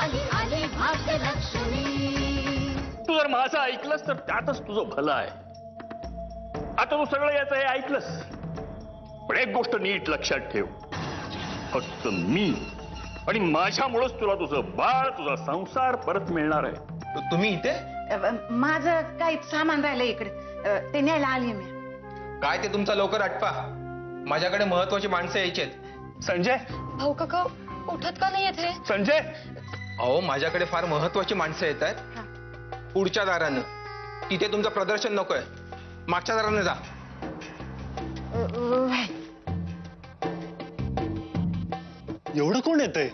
आली आली भाग्यलक्ष्मी. तू जर माझं ऐकलंस तर त्यातच तुझं भलं आहे. आता तू सगळं याचं हे ऐकलंस, पण एक गोष्ट नीट लक्षात ठेव. फक्त मी आणि माझ्यामुळेच तुला तुझं बाळ, तुझा संसार परत मिळणार आहे. तुम्ही इथे? माझं काही सामान राहिलं इकडे, ते न्यायला आली मी. काय ते तुमचा लवकर आटपा, माझ्याकडे महत्वाची माणसं यायची आहेत. संजय, भाऊ काका उठत का नाही येते? संजय, अहो माझ्याकडे फार महत्वाची माणसं येत आहेत. पुढच्या दारानं. तिथे तुमचं प्रदर्शन नकोय, मागच्या दारानं जा. एवढं कोण येतंय?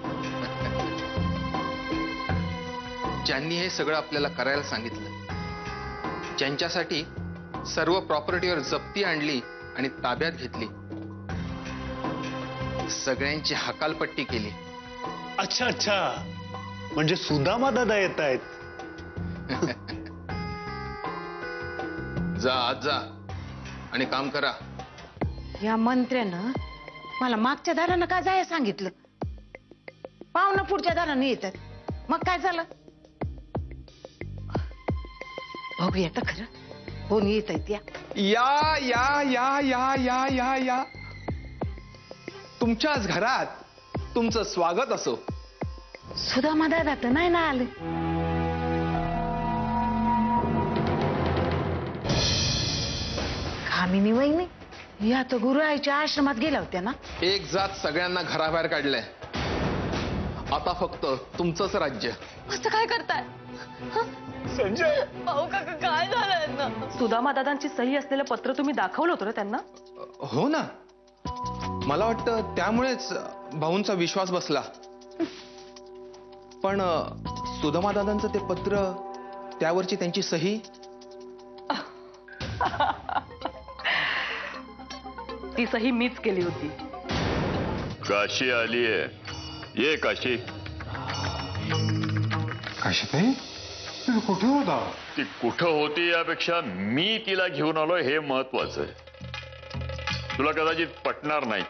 ज्यांनी हे सगळं आपल्याला करायला सांगितलं, ज्यांच्यासाठी सर्व प्रॉपर्टीवर जप्ती आणली आणि ताब्यात घेतली, सगळ्यांची हकालपट्टी केली. अच्छा अच्छा, म्हणजे सुदामा दादा येत आहेत. जा आज जा आणि काम करा. या मंत्र्यानं मला मागच्या दारानं का जाय सांगितलं? पाहुणं पुढच्या दारानं येतात, मग काय झालं? बघूया तर खरं कोण येत आहेत. या या या या या या या तुमच्याच घरात तुमचं स्वागत असो. सुदामा दादा तर नाही ना आले. कामिनी वहिनी या तर गुरु आईच्या आश्रमात गेल्या होत्या ना. एक जात सगळ्यांना घराबाहेर काढलंय. आता फक्त तुमचंच राज्य. असं काय करताय? संजय, भाऊ काका काय झालंय ना? सुदामा दादांची सही असलेलं पत्र तुम्ही दाखवलं होतं ना त्यांना? हो ना, मला वाटतं त्यामुळेच भाऊंचा विश्वास बसला. पण सुदामा दादांचं ते पत्र, त्यावरची त्यांची सही, ती सही मीच केली होती. काशी आलीये. ये काशी. काशीताई, कुठे होता? ती कुठं होती यापेक्षा मी तिला घेऊन आलोय हे महत्वाचं आहे. तुला कदाचित पटणार नाही,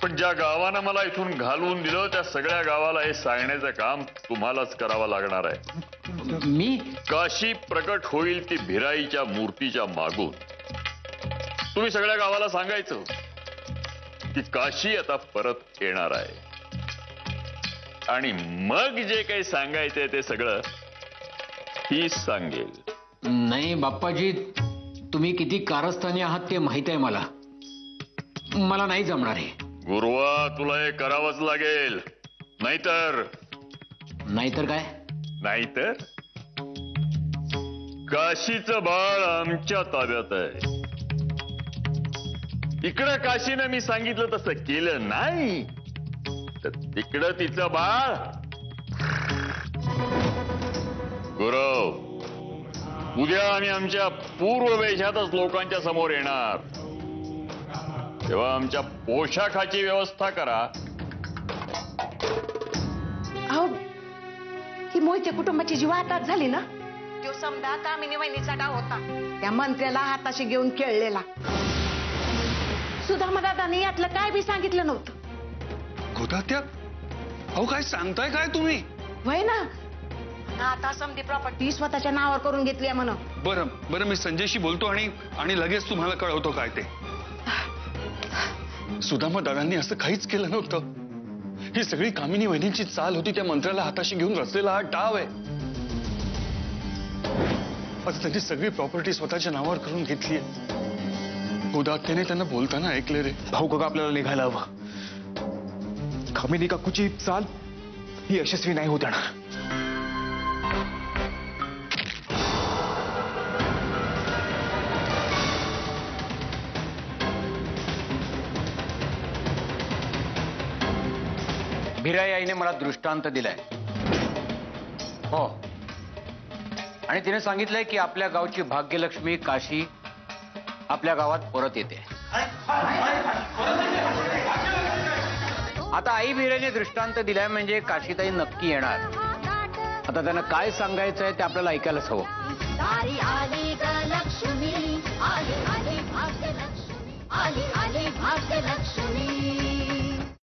पण ज्या गावानं मला इथून घालवून दिलं त्या सगळ्या गावाला हे सांगण्याचं काम तुम्हालाच करावं लागणार आहे. मी? काशी प्रकट होईल ती भिराईच्या मूर्तीच्या मागून. तुम्ही सगळ्या गावाला सांगायचं की काशी आता परत येणार आहे. आणि मग जे काही सांगायचंय ते सगळं हीच सांगेल. नाही बाप्पाजी, तुम्ही किती कारस्थानी आहात ते माहित आहे मला. मला नाही जमणार हे. गुरुवा, तुला हे करावंच लागेल. नाहीतर नाहीतर काय? नाहीतर काशीचं बाळ आमच्या ताब्यात आहे. इकडं काशीनं मी सांगितलं तसं केलं नाही तर तिकडं तिचं बाळ. गुरव, उद्या आम्ही आमच्या पूर्व वेशातच लोकांच्या समोर येणार. तेव्हा आमच्या पोशाखाची व्यवस्था करा. अहो, ही मोहिते कुटुंबाची जी वाताहत झाली ना, तो समजा कामिनी वहिनीचा डाव होता. त्या मंत्र्याला हाताशी घेऊन खेळलेला. सुदामा दादाने यातलं काय बी सांगितलं नव्हतं. गोदात्या, अहो काय सांगताय काय तुम्ही? वय ना, आता समधी प्रॉपर्टी स्वतःच्या नावावर करून घेतली म्हणून. बरं बरं, मी संजयशी बोलतो आणि लगेच तुम्हाला कळवतो काय ते. सुदामा दादांनी असं काहीच केलं नव्हतं. ही सगळी कामिनी वहिनींची चाल होती. त्या मंत्र्याला हाताशी घेऊन रचलेला हा डाव आहे. आता त्यांनी सगळी प्रॉपर्टी स्वतःच्या नावावर करून घेतलीये. गोदात्याने त्यांना बोलताना ऐकले रे. भाऊ काका, आपल्याला निघायला हवं. कामिनी काकूची चाल ही यशस्वी नाही होत येणार. भिराई आईने मला दृष्टांत दिलाय. हो, आणि तिने सांगितलंय की आपल्या गावची भाग्यलक्ष्मी काशी आपल्या गावात परत येते. आता आई भिराईने दृष्टांत दिलाय म्हणजे काशीताई नक्की येणार. आता त्यांना काय सांगायचंय ते आपल्याला ऐकायलाच हवं. दारी आली ग लक्ष्मी, आली आली भाग्यलक्ष्मी, आली आली भाग्यलक्ष्मी.